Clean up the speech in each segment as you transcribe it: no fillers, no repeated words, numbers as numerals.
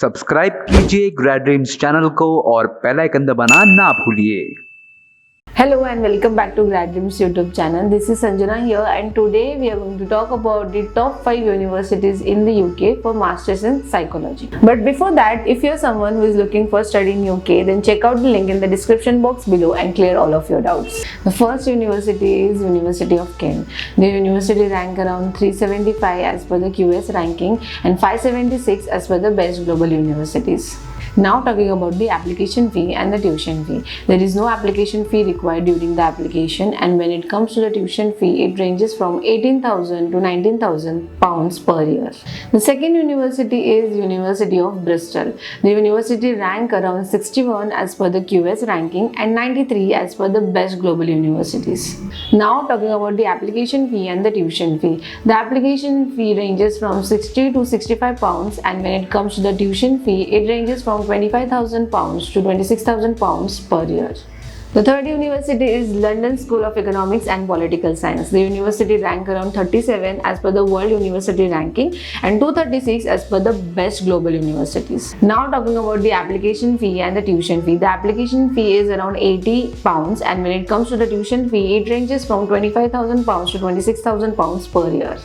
Subscribe कीजिए grade dreams channel को और बेल आइकन दबाना ना भूलिए। Hello and welcome back to Grad-Dreams YouTube channel. This is Sanjana here and today we are going to talk about the top 5 universities in the UK for Masters in Psychology. But before that, if you're someone who is looking for study in UK, then check out the link in the description box below and clear all of your doubts. The first university is University of Kent. The university rank around 375 as per the QS ranking and 576 as per the best global universities. Now talking about the application fee and the tuition fee. There is no application fee required during the application, and when it comes to the tuition fee, it ranges from 18,000 to 19,000 pounds per year. The second university is University of Bristol. The university rank around 61 as per the QS ranking and 93 as per the best global universities. Now talking about the application fee and the tuition fee. The application fee ranges from 60 to 65 pounds, and when it comes to the tuition fee, it ranges from 25,000 pounds to 26,000 pounds per year. The third university is London School of Economics and Political Science. The university rank around 37 as per the World University Ranking and 236 as per the best global universities. Now talking about the application fee and the tuition fee. The application fee is around 80 pounds, and when it comes to the tuition fee, it ranges from 25,000 pounds to 26,000 pounds per year.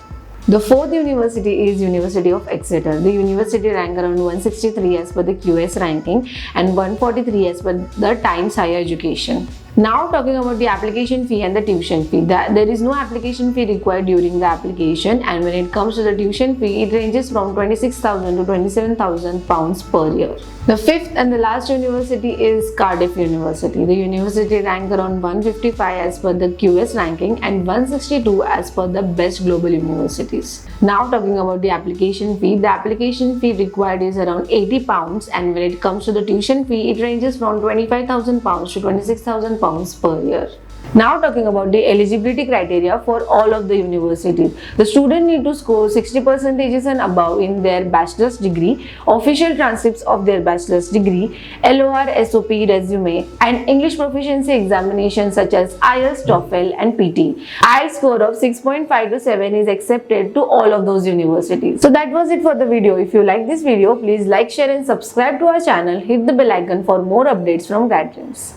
The fourth university is University of Exeter. The university rank around 163 as per the QS ranking and 143 as per the Times Higher Education. Now talking about the application fee and the tuition fee. There is no application fee required during the application, and when it comes to the tuition fee, it ranges from 26,000 to 27,000 pounds per year. The fifth and the last university is Cardiff University. The university ranked around 155 as per the QS ranking and 162 as per the best global universities. Now talking about the application fee. The application fee required is around 80 pounds, and when it comes to the tuition fee, it ranges from 25,000 pounds to 26,000 pounds per year. Now talking about the eligibility criteria for all of the universities. The student need to score 60% and above in their bachelor's degree, official transcripts of their bachelor's degree, LOR, SOP, resume, and English proficiency examinations such as IELTS, TOEFL, and PT. IELTS score of 6.5 to 7 is accepted to all of those universities. So that was it for the video. If you like this video, please like, share, and subscribe to our channel. Hit the bell icon for more updates from Grad-Dreams.